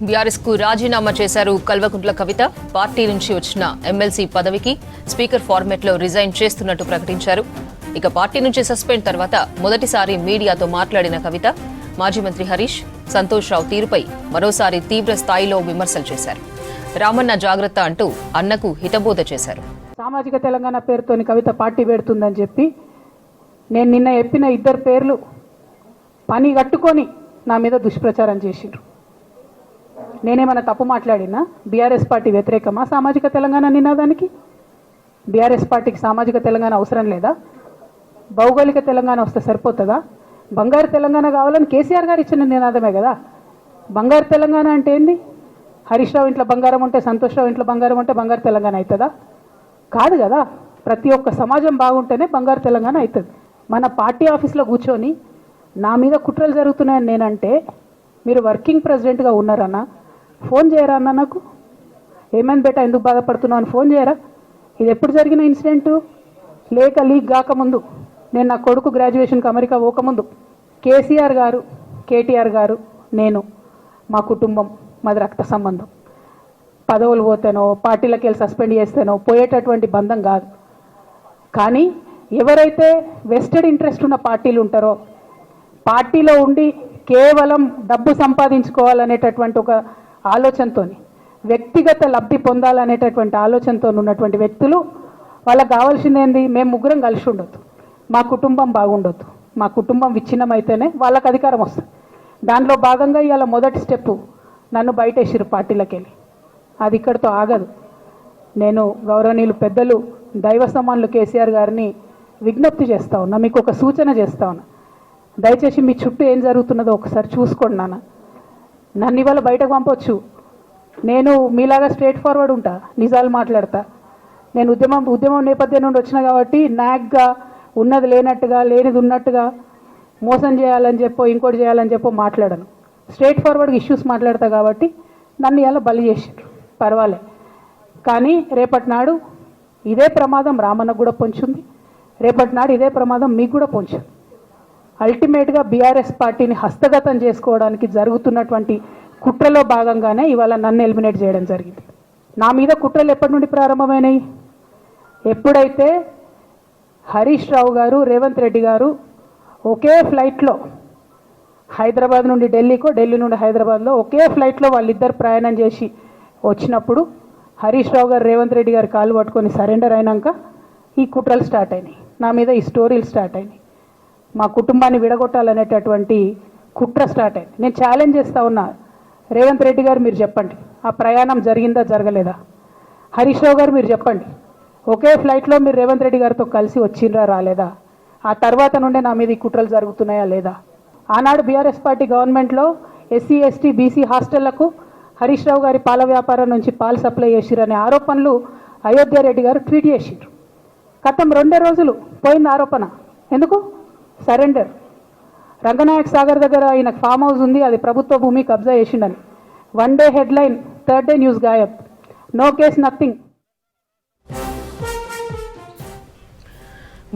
BRS కు రాజీనామా చేశారు కల్వకుంట్ల కవిత. పార్టీ నుంచి వచ్చిన ఎమ్మెల్సీ పదవికి స్పీకర్ ఫార్మేట్ లో రిజైన్ చేస్తున్నట్టు ప్రకటించారు. ఇక పార్టీ నుంచి సస్పెండ్ తర్వాత మొదటిసారి మీడియాతో మాట్లాడిన కవిత మాజీ మంత్రి హరీష్, సంతోష్ రావు తీరుపై మరోసారి తీవ్ర స్థాయిలో విమర్శలు చేశారు. రామన్న జాగ్రత్త అంటూ అన్నకు హితబోధ చేశారు. సామాజిక తెలంగాణ పేరుతోని కవిత పార్టీ పెడుతుందని చెప్పి నేను నిన్న చెప్పిన ఇద్దరు పేర్లు పని కట్టుకొని నా మీద దుష్ప్రచారం చేసిండ్రు. నేనేమన్నా తప్పు మాట్లాడినా? బీఆర్ఎస్ పార్టీ వ్యతిరేకమా సామాజిక తెలంగాణ నినాదానికి? బీఆర్ఎస్ పార్టీకి సామాజిక తెలంగాణ అవసరం లేదా? భౌగోళిక తెలంగాణ వస్తే సరిపోతుందా? బంగారు తెలంగాణ కావాలని కేసీఆర్ గారు ఇచ్చిన నినాదమే కదా. బంగారు తెలంగాణ అంటే ఏంది? హరీష్ రావు ఇంట్లో బంగారం ఉంటే, సంతోష్ రావు ఇంట్లో బంగారం ఉంటే బంగారు తెలంగాణ అవుతుందా? కాదు కదా. ప్రతి ఒక్క సమాజం బాగుంటేనే బంగారు తెలంగాణ అవుతుంది. మన పార్టీ ఆఫీస్లో కూర్చొని నా మీద కుట్రలు జరుగుతున్నాయని నేనంటే మీరు వర్కింగ్ ప్రెసిడెంట్గా ఉన్నారన్నా ఫోన్ చేయరా అన్న? నాకు ఏమైంది బేటా, ఎందుకు బాధపడుతున్నావు అని ఫోన్ చేయరా? ఇది ఎప్పుడు జరిగిన ఇన్సిడెంటు? లేక లీక్ కాకముందు, నేను నా కొడుకు గ్రాడ్యుయేషన్కి అమెరికా పోకముందు కేసీఆర్ గారు, కేటీఆర్ గారు, నేను, మా కుటుంబం, మాది రక్త సంబంధం. పదవులు పోతేనో పార్టీలకు వెళ్ళి సస్పెండ్ చేస్తేనో పోయేటటువంటి బంధం కాదు. కానీ ఎవరైతే వెస్టెడ్ ఇంట్రెస్ట్ ఉన్న పార్టీలు ఉంటారో, పార్టీలో ఉండి కేవలం డబ్బు సంపాదించుకోవాలనేటటువంటి ఒక ఆలోచనతో, వ్యక్తిగత లబ్ధి పొందాలనేటటువంటి ఆలోచనతో ఉన్నటువంటి వ్యక్తులు, వాళ్ళకి కావాల్సింది ఏంది? మేము ముగ్గురం కలిసి ఉండొద్దు, మా కుటుంబం బాగుండొద్దు, మా కుటుంబం విచ్ఛిన్నమైతేనే వాళ్ళకి అధికారం వస్తుంది. దానిలో భాగంగా ఇవాళ మొదటి స్టెప్పు నన్ను బయటేసిరు పార్టీలకు వెళ్ళి. అది ఇక్కడితో ఆగదు. నేను గౌరవనీయులు పెద్దలు దైవ సమానులు కేసీఆర్ గారిని విజ్ఞప్తి చేస్తా ఉన్నా, మీకు ఒక సూచన చేస్తా ఉన్నా. దయచేసి మీ చుట్టూ ఏం జరుగుతున్నదో ఒకసారి చూసుకోండి నాన్న. నన్ను ఇవాళ బయటకు పంపొచ్చు, నేను మీలాగా స్ట్రేట్ ఫార్వర్డ్ ఉంటా, నిజాలు మాట్లాడతా. నేను ఉద్యమం నేపథ్యం నుండి వచ్చిన కాబట్టి నాగ్గా ఉన్నది లేనట్టుగా, లేనిది ఉన్నట్టుగా, మోసం చేయాలని చెప్పో ఇంకోటి చేయాలని చెప్పో మాట్లాడను. స్ట్రేట్ ఫార్వర్డ్గా ఇష్యూస్ మాట్లాడతా కాబట్టి నన్ను ఇలా బలి చేసిండ్రు, పర్వాలే. కానీ రేపటి నాడు ఇదే ప్రమాదం రామన్నకు కూడా పొంచుంది, రేపటి నాడు ఇదే ప్రమాదం మీకు కూడా పొంచుంది. అల్టిమేట్గా బీఆర్ఎస్ పార్టీని హస్తగతం చేసుకోవడానికి జరుగుతున్నటువంటి కుట్రలో భాగంగానే ఇవాళ నన్ను ఎలిమినేట్ చేయడం జరిగింది. నా మీద కుట్రలు ఎప్పటి నుండి ప్రారంభమైనాయి? ఎప్పుడైతే హరీష్ రావు గారు, రేవంత్ రెడ్డి గారు ఒకే ఫ్లైట్లో హైదరాబాద్ నుండి ఢిల్లీకో, ఢిల్లీ నుండి హైదరాబాద్లో ఒకే ఫ్లైట్లో వాళ్ళిద్దరు ప్రయాణం చేసి వచ్చినప్పుడు హరీష్ రావు గారు, రేవంత్ రెడ్డి గారు కాలు పట్టుకొని సరెండర్ అయినాక ఈ కుట్రలు స్టార్ట్ అయినాయి, నా మీద ఈ స్టోరీలు స్టార్ట్ అయినాయి. మా కుటుంబాన్ని విడగొట్టాలనేటటువంటి కుట్ర స్టార్ట్ అయింది. నేను ఛాలెంజ్ చేస్తూ ఉన్నా, రేవంత్ రెడ్డి గారు మీరు చెప్పండి, ఆ ప్రయాణం జరిగిందా జరగలేదా? హరీష్ రావు గారు మీరు చెప్పండి, ఒకే ఫ్లైట్లో మీరు రేవంత్ రెడ్డి గారితో కలిసి వచ్చిండ్రా రాలేదా? ఆ తర్వాత నుండే నా మీద ఈ కుట్రలు జరుగుతున్నాయా లేదా? ఆనాడు బీఆర్ఎస్ పార్టీ గవర్నమెంట్లో SC, ST, BC హాస్టళ్లకు Harish Rao గారి పాల వ్యాపారం నుంచి పాలు సప్లై చేసిరనే ఆరోపణలు అయోధ్య రెడ్డి గారు ట్వీట్ చేసిండ్రు. గతం 2 రోజులు పోయింది ఆరోపణ. ఎందుకు? సరెండర్. రంగనాయక్ సాగర్ దగ్గర ఆయన ఫామ్ హౌస్ ఉంది, అది ప్రభుత్వ భూమి, కబ్జా చేసిండని. 1 day headline, 3rd day news గాయబ్, నో కేస్ నథింగ్.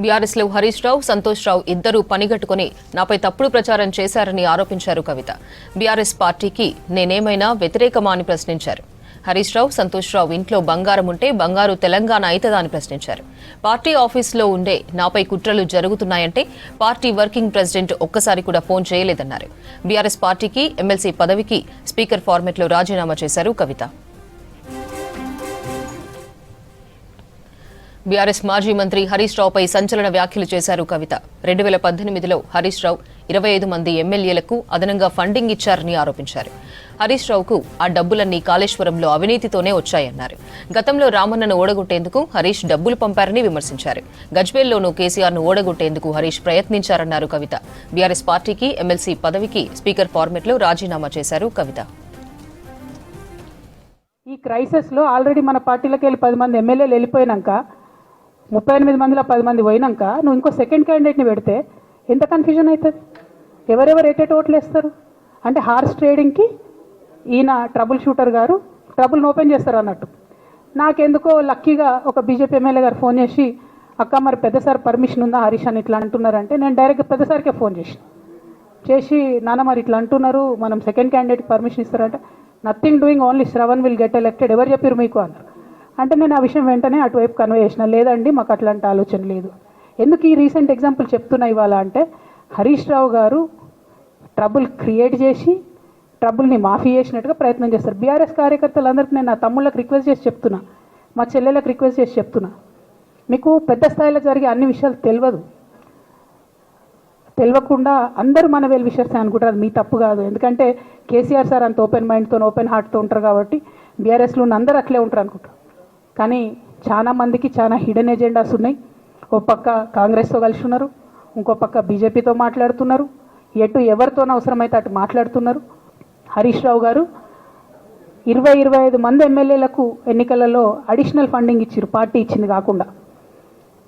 బీఆర్ఎస్ లో హరీష్ రావు, సంతోష్ రావు ఇద్దరూ పనిగట్టుకుని నాపై తప్పుడు ప్రచారం చేశారని ఆరోపించారు కవిత. బీఆర్ఎస్ పార్టీకి నేనేమైనా వ్యతిరేకమా అని ప్రశ్నించారు. హరీష్ రావు, సంతోష్ రావు ఇంట్లో బంగారం ఉంటే బంగారు తెలంగాణ అవుతుందా అని ప్రశ్నించారు. పార్టీ ఆఫీసులో ఉండే నాపై కుట్రలు జరుగుతున్నాయంటే పార్టీ వర్కింగ్ ప్రెసిడెంట్ ఒక్కసారి కూడా ఫోన్ చేయలేదన్నారు. బీఆర్ఎస్ పార్టీకి ఎమ్మెల్సీ పదవికి స్పీకర్ ఫార్మేట్లో రాజీనామా చేశారు కవిత. బీఆర్ఎస్ మాజీ మంత్రి హరీష్ రావుపై సంచలన వ్యాఖ్యలు చేశారు కవిత. 2018లో హరీష్ రావు 25 మంది ఎమ్మెల్యేలకు అదనంగా ఫండింగ్ ఇచ్చారని ఆరోపించారు. హరీష్ రావుకు ఆ డబ్బులన్నీ కాళేశ్వరంలో అవినీతితోనే వచ్చాయన్నారు. గతంలో రామన్నను ఓడగొట్టేందుకు హరీష్ డబ్బులు పంపారని విమర్శించారు. గజ్వేల్లోనూ కేసీఆర్ను ఓడగొట్టేందుకు హరీష్ ప్రయత్నించారన్నారు కవిత. బీఆర్ఎస్ పార్టీకి ఎమ్మెల్సీ పదవికి స్పీకర్ ఫార్మేట్లో రాజీనామా చేశారు కవిత. ఈ క్రైసిస్లో ఆల్రెడీ మన పార్టీలోకి వెళ్ళి 10 మంది ఎమ్మెల్యేలు వెళ్ళిపోయినాక, 38 మందిలో 10 మంది పోయినాక నువ్వు ఇంకో సెకండ్ క్యాండిడేట్ని పెడితే ఎంత కన్ఫ్యూజన్ అవుతుంది? ఎవరెవరు ఎటెట్ ఓట్లు వేస్తారు? అంటే హార్స్ ట్రేడింగ్కి ఈయన ట్రబుల్ షూటర్ గారు ట్రబుల్ని ఓపెన్ చేస్తారు అన్నట్టు. నాకెందుకో లక్కీగా ఒక బీజేపీ ఎమ్మెల్యే గారు ఫోన్ చేసి, అక్క మరి పెద్దసారి పర్మిషన్ ఉందా హరీష్ అని ఇట్లా అంటున్నారంటే, నేను డైరెక్ట్గా పెద్దసారికే ఫోన్ చేసి నాన్న మరి ఇట్లా అంటున్నారు, మనం సెకండ్ క్యాండిడేట్కి పర్మిషన్ ఇస్తారంటే, nothing doing, only Shravan will get elected. ఎవరు చెప్పారు మీకు అన్నారు. అంటే నేను ఆ విషయం వెంటనే అటువైపు కన్వే చేసిన, లేదండి మాకు అట్లాంటి ఆలోచన లేదు. ఎందుకు ఈ రీసెంట్ ఎగ్జాంపుల్ చెప్తున్నా ఇవాళ అంటే, హరీష్ రావు గారు ట్రబుల్ క్రియేట్ చేసి ట్రబుల్ని మాఫీ చేసినట్టుగా ప్రయత్నం చేస్తారు. బీఆర్ఎస్ కార్యకర్తలందరికీ నేను నా తమ్ముళ్ళకి రిక్వెస్ట్ చేసి చెప్తున్నా, మా చెల్లెలకు రిక్వెస్ట్ చేసి చెప్తున్నా, మీకు పెద్ద స్థాయిలో జరిగే అన్ని విషయాలు తెలియకుండా అందరూ మన వెల్ విషర్స్ అనుకుంటారు. అది మీ తప్పు కాదు. ఎందుకంటే కేసీఆర్ సార్ అంత ఓపెన్ మైండ్తో ఓపెన్ హార్ట్తో ఉంటారు కాబట్టి బీఆర్ఎస్లో ఉన్న అందరూ అట్లే ఉంటారు అనుకుంటారు. కానీ చాలా మందికి చాలా హిడెన్ ఎజెండాస్ ఉన్నాయి. ఓ పక్క కాంగ్రెస్తో కలిసి ఉన్నారు, ఇంకో పక్క బీజేపీతో మాట్లాడుతున్నారు, ఎటు ఎవరితోనో అవసరమైతే అటు మాట్లాడుతున్నారు. హరీష్ రావు గారు 20-25 మంది ఎమ్మెల్యేలకు ఎన్నికలలో అడిషనల్ ఫండింగ్ ఇచ్చారు, పార్టీ ఇచ్చింది కాకుండా.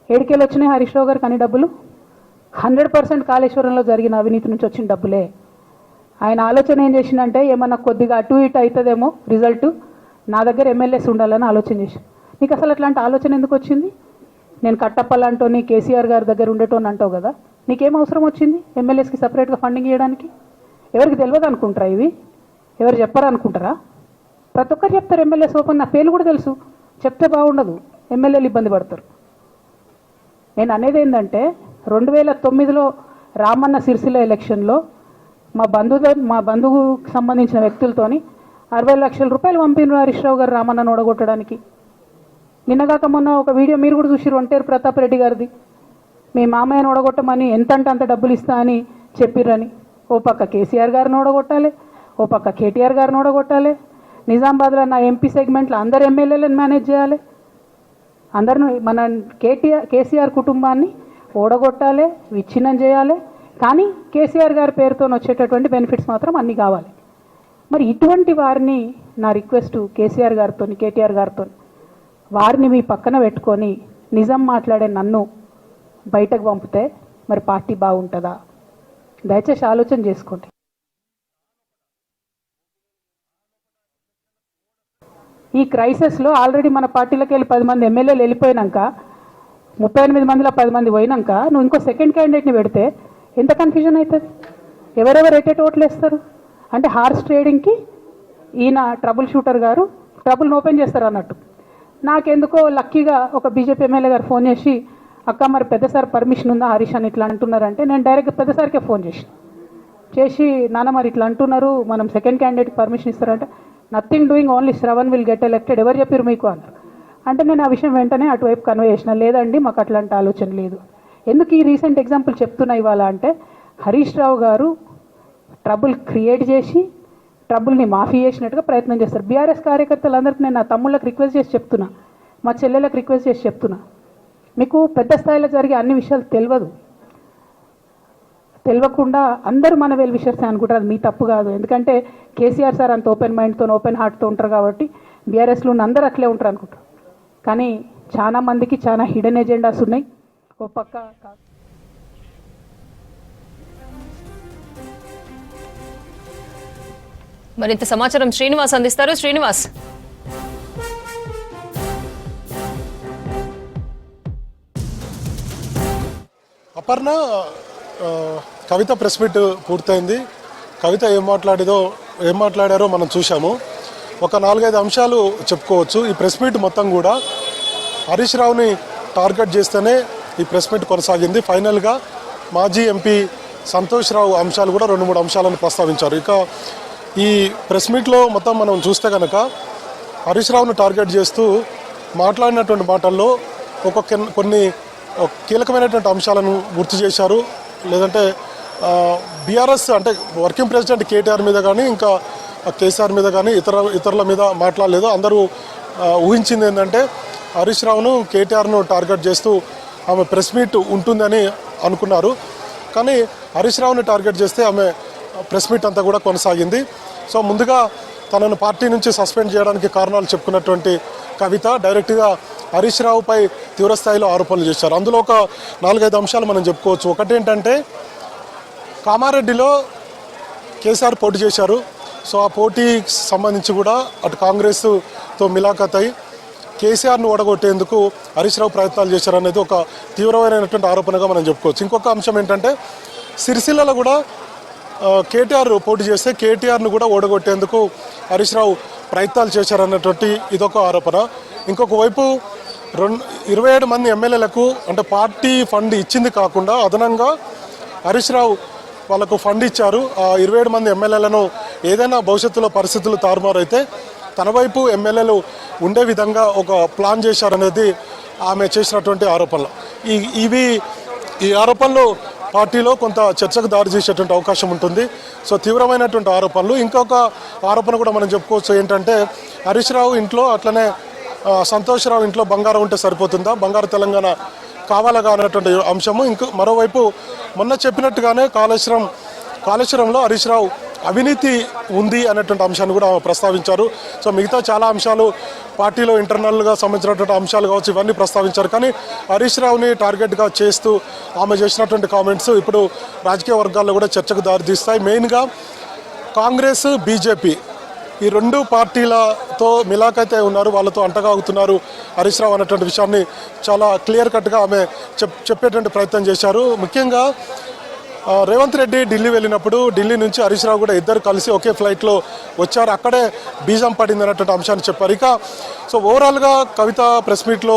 ఏడికెళ్ళి వచ్చినాయి హరీష్ రావు గారికి అన్ని డబ్బులు? 100% కాళేశ్వరంలో జరిగిన అవినీతి నుంచి వచ్చిన డబ్బులే. ఆయన ఆలోచన ఏం చేసిందంటే, ఏమన్నా కొద్దిగా అటు ఇటు అవుతుందేమో రిజల్ట్, నా దగ్గర ఎమ్మెల్యేస్ ఉండాలని ఆలోచన చేసి. నీకు అసలు అట్లాంటి ఆలోచన ఎందుకు వచ్చింది? నేను కట్టప్పలాంటోని కేసీఆర్ గారి దగ్గర ఉండేటోని అంటావు కదా, నీకేం అవసరం వచ్చింది ఎమ్మెల్యేస్కి సపరేట్గా ఫండింగ్ ఇవ్వడానికి? ఎవరికి తెలియదు అనుకుంటారా? ఇవి ఎవరు చెప్పారు అనుకుంటారా? ప్రతి ఒక్కరు చెప్తారు ఎమ్మెల్యేస్ ఓపెన్. నా పేర్లు కూడా తెలుసు, చెప్తే బాగుండదు, ఎమ్మెల్యేలు ఇబ్బంది పడతారు. నేను అనేది ఏంటంటే, 2009లో రామన్న సిరిసిల్ల ఎలక్షన్లో మా బంధువుకు సంబంధించిన వ్యక్తులతోని 60 లక్షల రూపాయలు పంపినారు హరీష్ రావు గారు రామన్నను ఓడగొట్టడానికి. నిన్నగాక మొన్న ఒక వీడియో మీరు కూడా చూసిరు, ఒంటేరు ప్రతాప్ రెడ్డి గారిది. మీ మామయ్యను ఓడగొట్టమని ఎంతంటే అంత డబ్బులు ఇస్తా అని చెప్పిర్రని. ఓ పక్క కేసీఆర్ గారిని ఓడగొట్టాలి, ఓ పక్క కేటీఆర్ గారిని ఓడగొట్టాలి. నిజామాబాద్లో నా ఎంపీ సెగ్మెంట్లో అందరు ఎమ్మెల్యేలను మేనేజ్ చేయాలి. అందరిని మన కేసీఆర్ కుటుంబాన్ని ఓడగొట్టాలి, విచ్ఛిన్నం చేయాలి. కానీ కేసీఆర్ గారి పేరుతో వచ్చేటటువంటి బెనిఫిట్స్ మాత్రం అన్నీ కావాలి. మరి ఇటువంటి వారిని నా రిక్వెస్ట్ కేసీఆర్ గారితో కేటీఆర్ గారితో, వారిని మీ పక్కన పెట్టుకొని నిజం మాట్లాడే నన్ను బయటకు పంపితే మరి పార్టీ బాగుంటుందా? దయచేసి ఆలోచన చేసుకోండి. ఈ క్రైసిస్లో ఆల్రెడీ మన పార్టీలోకి వెళ్ళి 10 మంది ఎమ్మెల్యేలు వెళ్ళిపోయినాక, 38 మందిలో 10 మంది పోయినాక నువ్వు ఇంకో సెకండ్ క్యాండిడేట్ని పెడితే ఎంత కన్ఫ్యూజన్ అవుతుంది? ఎవరెవరు ఎటెట్ ఓట్లు వేస్తారు? అంటే హార్స్ ట్రేడింగ్కి ఈయన ట్రబుల్ షూటర్ గారు ట్రబుల్ని ఓపెన్ చేస్తారు అన్నట్టు. నాకెందుకో లక్కీగా ఒక బీజేపీ ఎమ్మెల్యే గారు ఫోన్ చేసి, అక్క మరి పెద్దసారి పర్మిషన్ ఉందా హరీష్ అని ఇట్లా అంటున్నారంటే, నేను డైరెక్ట్గా పెద్దసారికే ఫోన్ చేసి నాన్న మరి ఇట్లా అంటున్నారు, మనం సెకండ్ క్యాండిడేట్కి పర్మిషన్ ఇస్తారంటే, nothing doing, only Shravan will get elected. ఎవరు చెప్పారు మీకు అన్నారు. అంటే నేను ఆ విషయం వెంటనే అటువైపు కన్వే చేసిన, లేదండి మాకు అట్లాంటి ఆలోచన లేదు. ఎందుకు ఈ రీసెంట్ ఎగ్జాంపుల్ చెప్తున్నా ఇవాళ అంటే, హరీష్ రావు గారు ట్రబుల్ క్రియేట్ చేసి ట్రబుల్ని మాఫీ చేసినట్టుగా ప్రయత్నం చేస్తారు. బీఆర్ఎస్ కార్యకర్తలందరికీ నేను నా తమ్ముళ్ళకి రిక్వెస్ట్ చేసి చెప్తున్నా, మా చెల్లెలకు రిక్వెస్ట్ చేసి చెప్తున్నా, మీకు పెద్ద స్థాయిలో జరిగే అన్ని విషయాలు తెలియకుండా అందరూ మన వెల్ విషర్స్ అనుకుంటారు. అది మీ తప్పు కాదు. ఎందుకంటే కేసీఆర్ సార్ అంత ఓపెన్ మైండ్తో ఓపెన్ హార్ట్తో ఉంటారు కాబట్టి బీఆర్ఎస్లో ఉన్న అందరూ అట్లే ఉంటారు అనుకుంటారు. కానీ చాలా మందికి చాలా హిడెన్ ఎజెండాస్ ఉన్నాయి. ఓ పక్క మరింత సమాచారం శ్రీనివాస్ అందిస్తారు. శ్రీనివాస్, అపర్ణ, కవిత ప్రెస్ మీట్ పూర్తయింది. కవిత ఏం మాట్లాడారో మనం చూసాము. ఒక 4-5 అంశాలు చెప్పుకోవచ్చు. ఈ ప్రెస్ మీట్ మొత్తం కూడా హరీష్ రావుని టార్గెట్ చేస్తేనే ఈ ప్రెస్ మీట్ కొనసాగింది. ఫైనల్గా మాజీ ఎంపీ సంతోష్ రావు అంశాలు కూడా 2-3 అంశాలను ప్రస్తావించారు. ఇక ఈ ప్రెస్ మీట్లో మొత్తం మనం చూస్తే కనుక హరీష్ రావును టార్గెట్ చేస్తూ మాట్లాడినటువంటి మాటల్లో కొన్ని కీలకమైనటువంటి అంశాలను గుర్తు చేశారు. లేదంటే బీఆర్ఎస్ అంటే వర్కింగ్ ప్రెసిడెంట్ కేటీఆర్ మీద కానీ ఇంకా కేసీఆర్ మీద కానీ ఇతరుల మీద మాట్లాడలేదు. అందరూ ఊహించింది ఏంటంటే హరీష్ రావును కేటీఆర్ను టార్గెట్ చేస్తూ ఆమె ప్రెస్ మీట్ ఉంటుందని అనుకున్నారు. కానీ హరీష్ రావుని టార్గెట్ చేస్తే ఆమె ప్రెస్ మీట్ అంతా కూడా కొనసాగింది. సో ముందుగా తనను పార్టీ నుంచి సస్పెండ్ చేయడానికి కారణాలు చెప్పుకున్నటువంటి కవిత డైరెక్ట్గా హరీష్ రావుపై తీవ్రస్థాయిలో ఆరోపణలు చేశారు. అందులో ఒక 4-5 అంశాలు మనం చెప్పుకోవచ్చు. ఒకటి ఏంటంటే, కామారెడ్డిలో కేసీఆర్ పోటీ చేశారు. సో ఆ పోటీకి సంబంధించి కూడా అటు కాంగ్రెస్తో మిలాఖత్ అయి కేసీఆర్ను ఓడగొట్టేందుకు హరీష్ రావు ప్రయత్నాలు చేశారనేది ఒక తీవ్రమైనటువంటి ఆరోపణగా మనం చెప్పుకోవచ్చు. ఇంకొక అంశం ఏంటంటే, సిరిసిల్లలో కూడా కేటీఆర్ పోటీ చేస్తే కేటీఆర్ను కూడా ఓడగొట్టేందుకు హరీష్ రావు ప్రయత్నాలు చేశారన్నటువంటి ఇదొక ఆరోపణ. ఇంకొక వైపు 27 మంది ఎమ్మెల్యేలకు అంటే పార్టీ ఫండ్ ఇచ్చింది కాకుండా అదనంగా హరీష్ రావు వాళ్ళకు ఫండ్ ఇచ్చారు. ఆ 27 మంది ఎమ్మెల్యేలను ఏదైనా భవిష్యత్తులో పరిస్థితులు తారుమారైతే తన వైపు ఎమ్మెల్యేలు ఉండే విధంగా ఒక ప్లాన్ చేశారనేది ఆమె చేసినటువంటి ఆరోపణలు. ఈ ఆరోపణలు పార్టీలో కొంత చర్చకు దారి చేసేటువంటి అవకాశం ఉంటుంది. సో తీవ్రమైనటువంటి ఆరోపణలు. ఇంకొక ఆరోపణ కూడా మనం చెప్పుకోవచ్చు ఏంటంటే హరీష్ రావు ఇంట్లో అట్లనే సంతోష్ రావు ఇంట్లో బంగారం ఉంటే సరిపోతుందా, బంగారు తెలంగాణ కావాలగా అన్నటువంటి అంశము. మరోవైపు మొన్న చెప్పినట్టుగానే కాళేశ్వరంలో హరీష్ రావు అవినీతి ఉంది అనేటువంటి అంశాన్ని కూడా ప్రస్తావించారు. సో మిగతా చాలా అంశాలు పార్టీలో ఇంటర్నల్గా సంబంధించినటువంటి అంశాలు కావచ్చు, ఇవన్నీ ప్రస్తావించారు. కానీ హరీష్ రావుని టార్గెట్గా చేస్తూ ఆమె చేసినటువంటి కామెంట్స్ ఇప్పుడు రాజకీయ వర్గాల్లో కూడా చర్చకు దారితీస్తాయి. మెయిన్గా కాంగ్రెస్, బీజేపీ ఈ రెండు పార్టీలతో మిలాఖైతే ఉన్నారు, వాళ్ళతో అంటగాగుతున్నారు హరీష్ రావు అన్నటువంటి విషయాన్ని చాలా క్లియర్ కట్గా ఆమె చెప్పేటువంటి ప్రయత్నం చేశారు. ముఖ్యంగా రేవంత్ రెడ్డి ఢిల్లీ వెళ్ళినప్పుడు ఢిల్లీ నుంచి హరీష్ రావు కూడా ఇద్దరు కలిసి ఒకే ఫ్లైట్లో వచ్చారు. అక్కడే బీజం పడింది అన్నటువంటి అంశాన్ని చెప్పారు. ఇక సో ఓవరాల్గా కవిత ప్రెస్ మీట్లో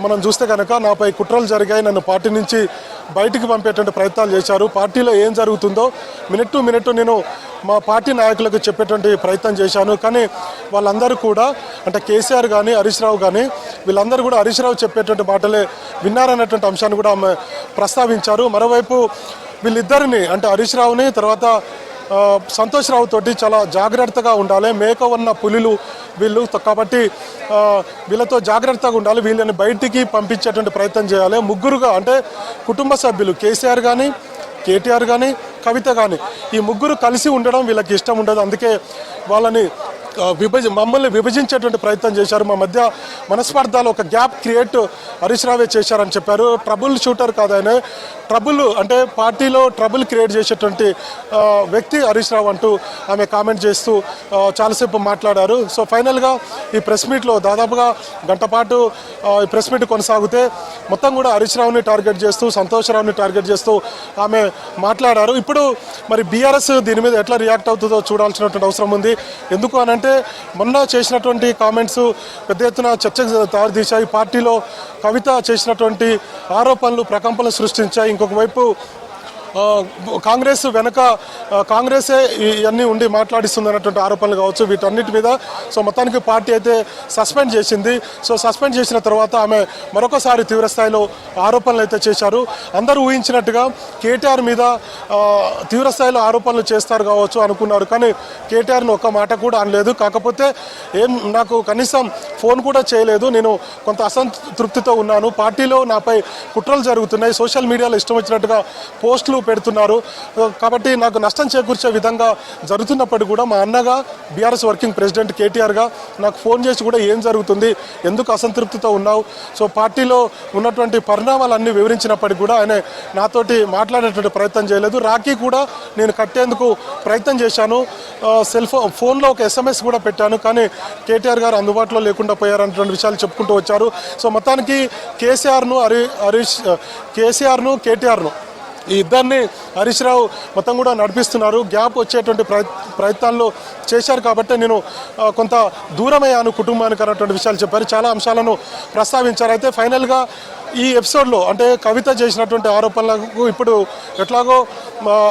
మనం చూస్తే కనుక నాపై కుట్రలు జరిగాయి, నన్ను పార్టీ నుంచి బయటికి పంపేటువంటి ప్రయత్నాలు చేశారు, పార్టీలో ఏం జరుగుతుందో మినిట్ టు మినిట్ నేను మా పార్టీ నాయకులకు చెప్పేటువంటి ప్రయత్నం చేశాను. కానీ వాళ్ళందరూ కూడా అంటే కేసీఆర్ కానీ హరీష్ రావు కానీ వీళ్ళందరూ కూడా హరీష్ రావు చెప్పేటువంటి మాటలే విన్నారన్నటువంటి అంశాన్ని కూడా ఆమె ప్రస్తావించారు. మరోవైపు వీళ్ళిద్దరిని అంటే హరీష్ రావుని తర్వాత సంతోష్ రావు తోటి చాలా జాగ్రత్తగా ఉండాలి, మేక ఉన్న పులులు వీళ్ళు, కాబట్టి వీళ్ళతో జాగ్రత్తగా ఉండాలి, వీళ్ళని బయటికి పంపించేటువంటి ప్రయత్నం చేయాలి. ముగ్గురుగా అంటే కుటుంబ సభ్యులు కేసీఆర్ కానీ కేటీఆర్ కానీ కవిత కానీ ఈ ముగ్గురు కలిసి ఉండడం వీళ్ళకి ఇష్టం ఉండదు. అందుకే వాళ్ళని మమ్మల్ని విభజించేటువంటి ప్రయత్నం చేశారు, మా మధ్య మనస్పర్ధాలు ఒక గ్యాప్ క్రియేట్ హరీష్ రావే చేశారని చెప్పారు. ట్రబుల్ షూటర్ కాదు ఆయన, ట్రబుల్ అంటే పార్టీలో ట్రబుల్ క్రియేట్ చేసేటువంటి వ్యక్తి హరీష్ రావు అంటూ ఆమె కామెంట్ చేస్తూ చాలాసేపు మాట్లాడారు. సో ఫైనల్గా ఈ ప్రెస్ మీట్లో దాదాపుగా గంట పాటు ఈ ప్రెస్ మీట్ కొనసాగితే మొత్తం కూడా హరీష్ రావుని టార్గెట్ చేస్తూ సంతోష్ రావుని టార్గెట్ చేస్తూ ఆమె మాట్లాడారు. ఇప్పుడు మరి బీఆర్ఎస్ దీని మీద ఎట్లా రియాక్ట్ అవుతుందో చూడాల్సినటువంటి అవసరం ఉంది. ఎందుకు అని అంటే మొన్న చేసినటువంటి కామెంట్స్ పెద్ద ఎత్తున చర్చకు దారితీశాయి. పార్టీలో కవిత చేసినటువంటి ఆరోపణలు ప్రకంపనలు సృష్టించాయి. ఇంకొక వైపు కాంగ్రెస్ వెనక కాంగ్రెసే ఇవన్నీ ఉండి మాట్లాడిస్తుంది అన్నటువంటి ఆరోపణలు కావచ్చు, వీటన్నిటి మీద సో మొత్తానికి పార్టీ అయితే సస్పెండ్ చేసింది. సో సస్పెండ్ చేసిన తర్వాత ఆమె మరొకసారి తీవ్రస్థాయిలో ఆరోపణలు అయితే చేశారు. అందరూ ఊహించినట్టుగా కేటీఆర్ మీద తీవ్రస్థాయిలో ఆరోపణలు చేస్తారు కావచ్చు అనుకున్నారు, కానీ కేటీఆర్ని ఒక్క మాట కూడా అనలేదు. కాకపోతే నాకు కనీసం ఫోన్ కూడా చేయలేదు, నేను కొంత అసంతృప్తితో ఉన్నాను, పార్టీలో నాపై కుట్రలు జరుగుతున్నాయి, సోషల్ మీడియాలో ఇష్టం వచ్చినట్టుగా పోస్టులు పెడుతున్నారు, కాబట్టి నాకు నష్టం చేకూర్చే విధంగా జరుగుతున్నప్పటికీ కూడా మా అన్నగా బీఆర్ఎస్ వర్కింగ్ ప్రెసిడెంట్ కేటీఆర్గా నాకు ఫోన్ చేసి కూడా ఏం జరుగుతుంది, ఎందుకు అసంతృప్తితో ఉన్నావు, సో పార్టీలో ఉన్నటువంటి పరిణామాలన్నీ వివరించినప్పటికీ కూడా ఆయన నాతోటి మాట్లాడేటువంటి ప్రయత్నం చేయలేదు. రాఖీ కూడా నేను కట్టేందుకు ప్రయత్నం చేశాను, ఫోన్లో ఒక SMS కూడా పెట్టాను, కానీ కేటీఆర్ గారు అందుబాటులో లేకుండా పోయారన్నటువంటి విషయాలు చెప్పుకుంటూ వచ్చారు. సో మొత్తానికి కేసీఆర్ను కేటీఆర్ను ఈ ఇద్దరిని హరీష్ రావు మొత్తం కూడా నడిపిస్తున్నారు. గ్యాప్ వచ్చేటువంటి ప్రయత్నాల్లో చేశారు కాబట్టి నేను కొంత దూరమయ్యాను కుటుంబానికి అన్నటువంటి విషయాలు చెప్పారు. చాలా అంశాలను ప్రస్తావించారు. అయితే ఫైనల్గా ఈ ఎపిసోడ్లో అంటే కవిత చేసినటువంటి ఆరోపణలకు ఇప్పుడు ఎట్లాగో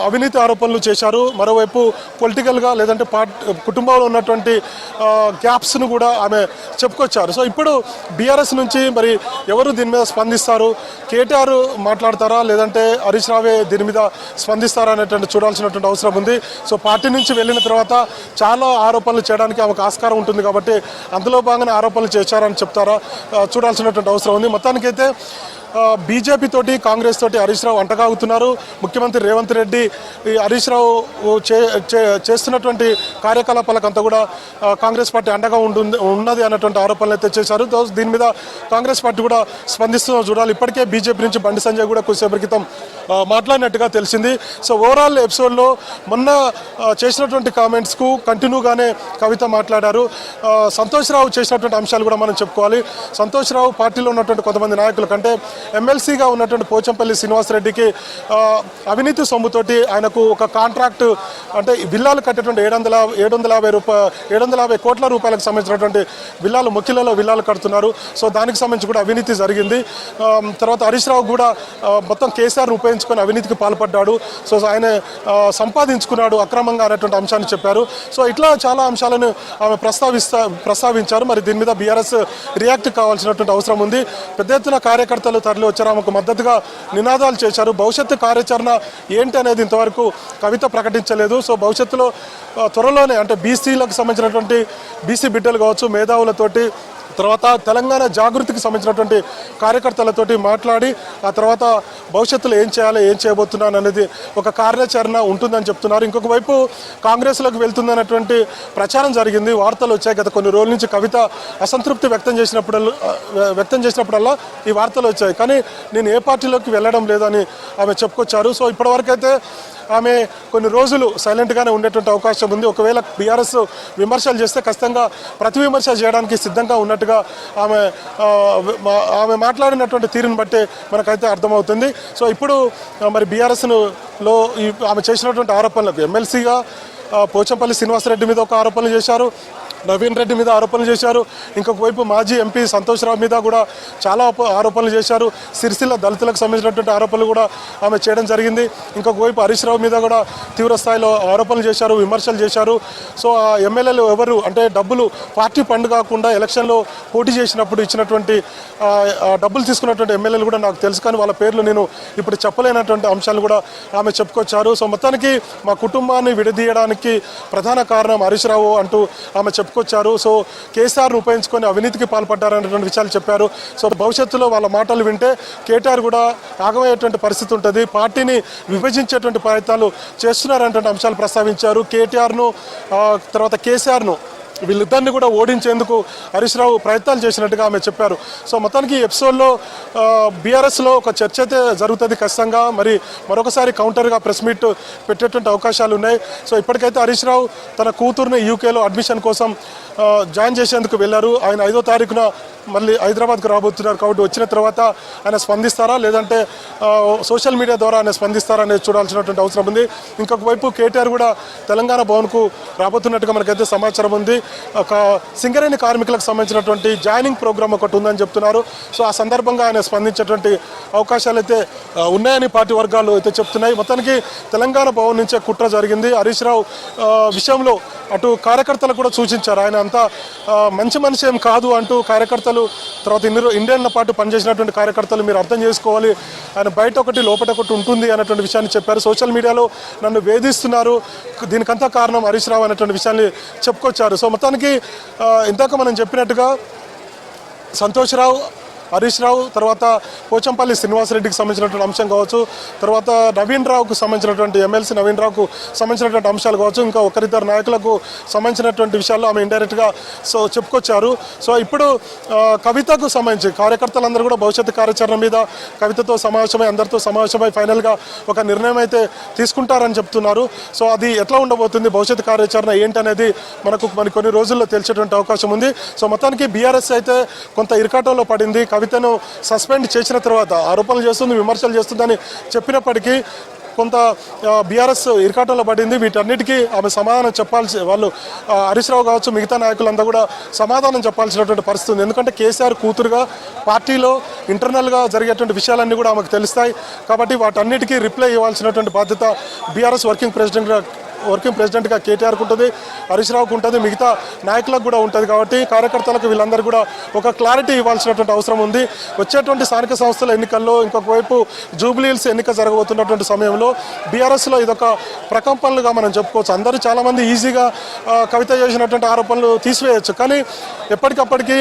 అవినీతి ఆరోపణలు చేశారు, మరోవైపు పొలిటికల్గా లేదంటే కుటుంబంలో ఉన్నటువంటి గ్యాప్స్ను కూడా ఆమె చెప్పుకొచ్చారు. సో ఇప్పుడు బీఆర్ఎస్ నుంచి మరి ఎవరు దీని మీద స్పందిస్తారు, కేటీఆర్ మాట్లాడతారా లేదంటే హరీష్ రావే దీని మీద స్పందిస్తారా అనేటువంటి చూడాల్సినటువంటి అవసరం ఉంది. సో పార్టీ నుంచి వెళ్ళిన తర్వాత చాలా ఆరోపణలు చేయడానికి ఆమెకు ఆస్కారం ఉంటుంది కాబట్టి అందులో భాగంగానే ఆరోపణలు చేశారని చెప్తారా చూడాల్సినటువంటి అవసరం ఉంది. మొత్తానికైతే బీజేపీ తోటి కాంగ్రెస్ తోటి హరీష్ రావు అంటగాగుతున్నారు. ముఖ్యమంత్రి రేవంత్ రెడ్డి ఈ హరీష్ రావు చేస్తున్నటువంటి కార్యకలాపాలకంతా కూడా కాంగ్రెస్ పార్టీ అండగా ఉన్నది అన్నటువంటి ఆరోపణలు అయితే చేశారు. దీని మీద కాంగ్రెస్ పార్టీ కూడా స్పందిస్తుందో చూడాలి. ఇప్పటికే బీజేపీ నుంచి బండి సంజయ్ కూడా కొద్దిసేపటి క్రితం మాట్లాడినట్టుగా తెలిసింది. సో ఓవరాల్ ఎపిసోడ్లో మొన్న చేసినటువంటి కామెంట్స్కు కంటిన్యూగానే కవిత మాట్లాడారు. సంతోష్ రావు చేసినటువంటి అంశాలు కూడా మనం చెప్పుకోవాలి. సంతోష్ రావు పార్టీలో ఉన్నటువంటి కొంతమంది నాయకుల కంటే ఎమ్మెల్సీగా ఉన్నటువంటి పోచంపల్లి శ్రీనివాసరెడ్డికి అవినీతి సొమ్ముతోటి ఆయనకు ఒక కాంట్రాక్ట్ అంటే విల్లాలు కట్టేటువంటి 750 కోట్ల రూపాయలకు సంబంధించినటువంటి విల్లాలు మొక్కిలలో విల్లాలు కడుతున్నారు. సో దానికి సంబంధించి కూడా అవినీతి జరిగింది. తర్వాత హరీష్ రావు కూడా మొత్తం కేసీఆర్ను ఉపయోగించుకొని అవినీతికి పాల్పడ్డాడు. సో ఆయన సంపాదించుకున్నాడు అక్రమంగా అనేటువంటి అంశాన్ని చెప్పారు. సో ఇట్లా చాలా అంశాలను ఆమె ప్రస్తావించారు. మరి దీని మీద బీఆర్ఎస్ రియాక్ట్ కావాల్సినటువంటి అవసరం ఉంది. పెద్ద ఎత్తున కార్యకర్తలు తరలి వచ్చారు, ఆమెకు మద్దతుగా నినాదాలు చేశారు. భవిష్యత్తు కార్యాచరణ ఏంటి అనేది ఇంతవరకు కవిత ప్రకటించలేదు. సో భవిష్యత్తులో త్వరలోనే అంటే బీసీలకు సంబంధించినటువంటి బీసీ బిడ్డలు కావచ్చు, మేధావులతోటి, తర్వాత తెలంగాణ జాగృతికి సంబంధించినటువంటి కార్యకర్తలతోటి మాట్లాడి ఆ తర్వాత భవిష్యత్తులో ఏం చేయాలి, ఏం చేయబోతున్నాను అనేది ఒక కార్యాచరణ ఉంటుందని చెప్తున్నారు. ఇంకొక వైపు కాంగ్రెస్లోకి వెళ్తుందన్నటువంటి ప్రచారం జరిగింది, వార్తలు వచ్చాయి. గత కొన్ని రోజుల నుంచి కవిత అసంతృప్తి వ్యక్తం చేసినప్పుడల్లా ఈ వార్తలు వచ్చాయి. కానీ నేను ఏ పార్టీలోకి వెళ్ళడం లేదని ఆమె చెప్పుకొచ్చారు. సో ఇప్పటివరకైతే ఆమె కొన్ని రోజులు సైలెంట్గానే ఉండేటువంటి అవకాశం ఉంది. ఒకవేళ బీఆర్ఎస్ విమర్శలు చేస్తే ఖచ్చితంగా ప్రతి విమర్శ చేయడానికి సిద్ధంగా ఉన్నట్టుగా ఆమె మాట్లాడినటువంటి తీరుని బట్టి మనకైతే అర్థమవుతుంది. సో ఇప్పుడు మరి బీఆర్ఎస్లో ఆమె చేసినటువంటి ఆరోపణలకు ఎమ్మెల్సీగా పోచంపల్లి శ్రీనివాసరెడ్డి మీద ఒక ఆరోపణలు చేశారు, నవీన్ రెడ్డి మీద ఆరోపణలు చేశారు. ఇంకొక వైపు మాజీ ఎంపీ సంతోష్ రావు మీద కూడా చాలా ఆరోపణలు చేశారు. సిరిసిల్ల దళితులకు సంబంధించినటువంటి ఆరోపణలు కూడా ఆమె చేయడం జరిగింది. ఇంకొక వైపు హరీష్ రావు మీద కూడా తీవ్ర స్థాయిలో ఆరోపణలు చేశారు, విమర్శలు చేశారు. సో ఆ ఎమ్మెల్యేలు ఎవరు అంటే డబ్బులు పార్టీ ఫండ్ కాకుండా ఎలక్షన్లో పోటీ చేసినప్పుడు ఇచ్చినటువంటి డబ్బులు తీసుకున్నటువంటి ఎమ్మెల్యేలు కూడా నాకు తెలుసు, కానీ వాళ్ళ పేర్లు నేను ఇప్పుడు చెప్పలేనటువంటి అంశాలు కూడా ఆమె చెప్పుకొచ్చారు. సో మొత్తానికి మా కుటుంబాన్ని విడదీయడానికి ప్రధాన కారణం హరీష్ రావు అంటూ ఆమె చెప్పుకొచ్చారు. సో కేసీఆర్ను ఉపయోగించుకొని అవినీతికి పాల్పడ్డారనేటువంటి విషయాలు చెప్పారు. సో భవిష్యత్తులో వాళ్ళ మాటలు వింటే కేటీఆర్ కూడా ఆగమయ్యేటువంటి పరిస్థితి ఉంటుంది, పార్టీని విభజించేటువంటి ప్రయత్నాలు చేస్తున్నారనేటువంటి అంశాలు ప్రస్తావించారు. కేటీఆర్ను తర్వాత కేసీఆర్ను వీళ్ళిద్దరిని కూడా ఓడించేందుకు హరీష్ రావు ప్రయత్నాలు చేసినట్టుగా ఆమె చెప్పారు. సో మొత్తానికి ఈ ఎపిసోడ్లో బీఆర్ఎస్లో ఒక చర్చ అయితే జరుగుతుంది ఖచ్చితంగా. మరి మరొకసారి కౌంటర్గా ప్రెస్ మీట్ పెట్టేటువంటి అవకాశాలు ఉన్నాయి. సో ఇప్పటికైతే హరీష్ రావు తన కూతురుని యూకేలో అడ్మిషన్ కోసం జాయిన్ చేసేందుకు వెళ్ళారు. ఆయన 5వ తారీఖున మళ్ళీ హైదరాబాద్కు రాబోతున్నారు. కాబట్టి వచ్చిన తర్వాత ఆయన స్పందిస్తారా లేదంటే సోషల్ మీడియా ద్వారా ఆయన స్పందిస్తారా అనేది చూడాల్సినటువంటి అవసరం ఉంది. ఇంకొక వైపు కేటీఆర్ కూడా తెలంగాణ భవన్కు రాబోతున్నట్టుగా మనకైతే సమాచారం ఉంది. ఒక సింగరేణి కార్మికులకు సంబంధించినటువంటి జాయినింగ్ ప్రోగ్రామ్ ఒకటి ఉందని చెప్తున్నారు. సో ఆ సందర్భంగా ఆయన స్పందించేటువంటి అవకాశాలు అయితే ఉన్నాయని పార్టీ వర్గాలు అయితే చెప్తున్నాయి. మొత్తానికి తెలంగాణ భవన్ నుంచే కుట్ర జరిగింది. హరీష్ రావు విషయంలో అటు కార్యకర్తలు కూడా సూచించారు, ఆయన అంతా మంచి మనిషి ఏం కాదు అంటూ కార్యకర్తలు, తర్వాత ఇండియన్ల పాటు పనిచేసినటువంటి కార్యకర్తలు మీరు అర్థం చేసుకోవాలి, ఆయన బయట ఒకటి లోపల ఒకటి ఉంటుంది అన్నటువంటి విషయాన్ని చెప్పారు. సోషల్ మీడియాలో నన్ను వేధిస్తున్నారు, దీనికంతా కారణం హరీష్ రావు అనేటువంటి విషయాన్ని చెప్పుకొచ్చారు. సో మొత్తానికి ఇందాక మనం చెప్పినట్టుగా సంతోష్ రావు, హరీష్ రావు, తర్వాత పోచంపల్లి శ్రీనివాసరెడ్డికి సంబంధించినటువంటి అంశం కావచ్చు, తర్వాత నవీన్ రావుకు సంబంధించినటువంటి ఎమ్మెల్సీ నవీన్ రావుకు సంబంధించినటువంటి అంశాలు కావచ్చు, ఇంకా ఒకరిద్దరు నాయకులకు సంబంధించినటువంటి విషయాల్లో ఆమె ఇండైరెక్ట్గా చెప్పుకొచ్చారు. సో ఇప్పుడు కవితకు సంబంధించి కార్యకర్తలందరూ కూడా భవిష్యత్తు కార్యాచరణ మీద కవితతో సమావేశమై అందరితో సమావేశమై ఫైనల్గా ఒక నిర్ణయం అయితే తీసుకుంటారని చెప్తున్నారు. సో అది ఎట్లా ఉండబోతుంది, భవిష్యత్తు కార్యాచరణ ఏంటనేది మనకు కొన్ని రోజుల్లో తెలిసేటువంటి అవకాశం ఉంది. సో మొత్తానికి బీఆర్ఎస్ అయితే కొంత ఇరకాటంలో పడింది. కవితను సస్పెండ్ చేసిన తర్వాత ఆరోపణలు చేస్తుంది, విమర్శలు చేస్తుందని చెప్పినప్పటికీ కొంత బీఆర్ఎస్ ఇరకాటంలో పడింది. వీటన్నిటికీ ఆమె సమాధానం వాళ్ళు హరీష్ రావు కావచ్చు, మిగతా నాయకులంతా కూడా సమాధానం చెప్పాల్సినటువంటి పరిస్థితి ఉంది. ఎందుకంటే కేసీఆర్ కూతురుగా పార్టీలో ఇంటర్నల్గా జరిగేటువంటి విషయాలన్నీ కూడా ఆమెకు తెలుస్తాయి. కాబట్టి వాటన్నిటికీ రిప్లై ఇవ్వాల్సినటువంటి బాధ్యత బీఆర్ఎస్ వర్కింగ్ ప్రెసిడెంట్గా కేటీఆర్కు ఉంటుంది, హరీష్ రావుకు ఉంటుంది, మిగతా నాయకులకు కూడా ఉంటుంది. కాబట్టి కార్యకర్తలకు వీళ్ళందరూ కూడా ఒక క్లారిటీ ఇవ్వాల్సినటువంటి అవసరం ఉంది. వచ్చేటువంటి స్థానిక సంస్థల ఎన్నికల్లో ఇంకొక వైపు జూబ్లీహిల్స్ ఎన్నిక జరగబోతున్నటువంటి సమయంలో బీఆర్ఎస్లో ఇదొక ప్రకంపనలుగా మనం చెప్పుకోవచ్చు. అందరూ చాలామంది ఈజీగా కవిత చేసినటువంటి ఆరోపణలు తీసివేయచ్చు, కానీ ఎప్పటికప్పటికీ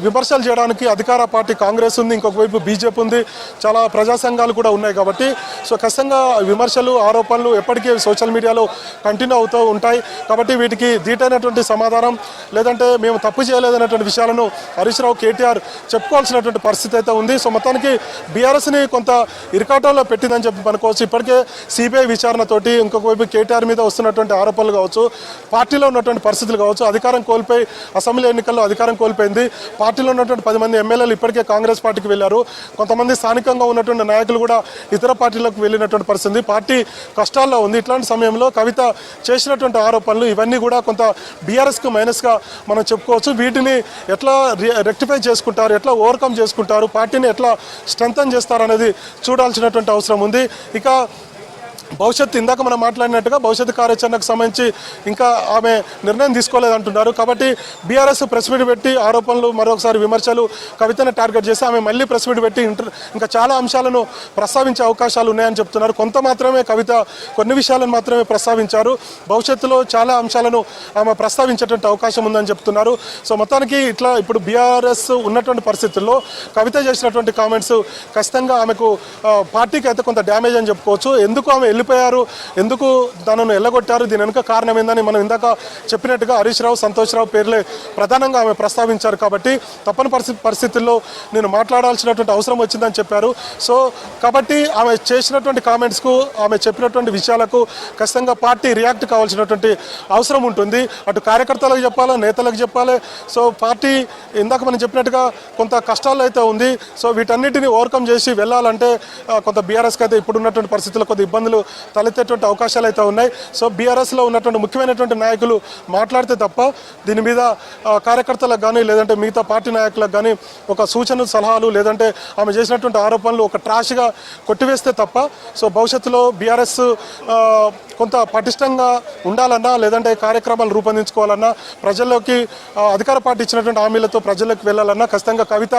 విమర్శలు చేయడానికి అధికార పార్టీ కాంగ్రెస్ ఉంది, ఇంకొక వైపు బీజేపీ ఉంది, చాలా ప్రజా సంఘాలు కూడా ఉన్నాయి. కాబట్టి సో ఖచ్చితంగా విమర్శలు ఆరోపణలు ఎప్పటికీ సోషల్ మీడియాలో జిల్లాలో కంటిన్యూ అవుతూ ఉంటాయి. కాబట్టి వీటికి ధీటైనటువంటి సమాధానం లేదంటే మేము తప్పు చేయలేదనేటువంటి విషయాలను హరీష్ రావు కేటీఆర్ చెప్పుకోవాల్సినటువంటి పరిస్థితి అయితే ఉంది. సో మొత్తానికి బీఆర్ఎస్ని కొంత ఇరకాటంలో పెట్టిందని చెప్పి అనుకోవచ్చు. ఇప్పటికే సిబిఐ విచారణతోటి ఇంకొక వైపు కేటీఆర్ మీద వస్తున్నటువంటి ఆరోపణలు కావచ్చు, పార్టీలో ఉన్నటువంటి పరిస్థితులు కావచ్చు, అధికారం కోల్పోయి అసెంబ్లీ ఎన్నికల్లో అధికారం కోల్పోయింది. పార్టీలో ఉన్నటువంటి 10 మంది ఎమ్మెల్యేలు ఇప్పటికే కాంగ్రెస్ పార్టీకి వెళ్ళారు. కొంతమంది స్థానికంగా ఉన్నటువంటి నాయకులు కూడా ఇతర పార్టీలకు వెళ్ళినటువంటి పరిస్థితి. పార్టీ కష్టాల్లో ఉంది. ఇట్లాంటి సమయంలో కవిత చేసినటువంటి ఆరోపణలు ఇవన్నీ కూడా కొంత బీఆర్ఎస్కు మైనస్గా మనం చెప్పుకోవచ్చు. వీటిని ఎట్లా రెక్టిఫై చేసుకుంటారు, ఎట్లా ఓవర్కమ్ చేసుకుంటారు, పార్టీని ఎట్లా స్ట్రెంథన్ చేస్తారు అనేది చూడాల్సినటువంటి అవసరం ఉంది. ఇక భవిష్యత్తు ఇందాక మనం మాట్లాడినట్టుగా భవిష్యత్తు కార్యాచరణకు సంబంధించి ఇంకా ఆమె నిర్ణయం తీసుకోలేదంటున్నారు. కాబట్టి బీఆర్ఎస్ ప్రెస్ మీట్ పెట్టి ఆరోపణలు మరొకసారి విమర్శలు కవితను టార్గెట్ చేసి ఆమె మళ్ళీ ప్రెస్ మీట్ పెట్టి ఇంకా చాలా అంశాలను ప్రస్తావించే అవకాశాలు ఉన్నాయని చెప్తున్నారు. కొంత మాత్రమే కవిత కొన్ని విషయాలను మాత్రమే ప్రస్తావించారు. భవిష్యత్తులో చాలా అంశాలను ఆమె ప్రస్తావించేటువంటి అవకాశం ఉందని చెప్తున్నారు. సో మొత్తానికి ఇట్లా ఇప్పుడు బీఆర్ఎస్ ఉన్నటువంటి పరిస్థితుల్లో కవిత చేసినటువంటి కామెంట్స్ ఖచ్చితంగా ఆమెకు పార్టీకి అయితే కొంత డ్యామేజ్ అని చెప్పుకోవచ్చు. ఎందుకు ఆమె వెళ్ళిపోయారు, ఎందుకు తనను ఎల్లగొట్టారు, దీని వెనుక కారణం ఏందని మనం ఇందాక చెప్పినట్టుగా హరీష్ రావు, సంతోష్ రావు పేర్లే ప్రధానంగా ఆమె ప్రస్తావించారు. కాబట్టి తప్పని పరిస్థితుల్లో నేను మాట్లాడాల్సినటువంటి అవసరం వచ్చిందని చెప్పారు. సో కాబట్టి ఆమె చేసినటువంటి కామెంట్స్కు, ఆమె చెప్పినటువంటి విషయాలకు ఖచ్చితంగా పార్టీ రియాక్ట్ కావాల్సినటువంటి అవసరం ఉంటుంది. అటు కార్యకర్తలకు చెప్పాలి, నేతలకు చెప్పాలి. సో పార్టీ ఇందాక మనం చెప్పినట్టుగా కొంత కష్టాలు అయితే ఉంది. సో వీటన్నిటిని ఓవర్కమ్ చేసి వెళ్ళాలంటే కొంత బీఆర్ఎస్కి అయితే ఇప్పుడున్నటువంటి పరిస్థితుల్లో కొద్ది ఇబ్బందులు తలెత్తేటువంటి అవకాశాలు అయితే ఉన్నాయి. సో బీఆర్ఎస్లో ఉన్నటువంటి ముఖ్యమైనటువంటి నాయకులు మాట్లాడితే తప్ప దీని మీద కార్యకర్తలకు కానీ లేదంటే మిగతా పార్టీ నాయకులకు కానీ ఒక సూచనలు, సలహాలు లేదంటే ఆమె చేసినటువంటి ఆరోపణలు ఒక ట్రాష్గా కొట్టివేస్తే తప్ప సో భవిష్యత్తులో బీఆర్ఎస్ కొంత పటిష్టంగా ఉండాలన్నా లేదంటే కార్యక్రమాలు రూపొందించుకోవాలన్నా ప్రజల్లోకి అధికార పార్టీ ఇచ్చినటువంటి హామీలతో ప్రజల్లోకి వెళ్ళాలన్నా ఖచ్చితంగా కవిత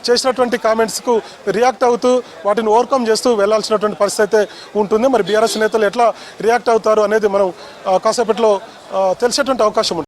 చేసినటువంటి కామెంట్స్కు రియాక్ట్ అవుతూ వాటిని ఓవర్కమ్ చేస్తూ వెళ్లాల్సినటువంటి పరిస్థితి అయితే ఉంటుంది. మరి బీఆర్ఎస్ నేతలు ఎట్లా రియాక్ట్ అవుతారు అనేది మనం కాసేపట్లో తెలిసేటువంటి అవకాశం ఉంది.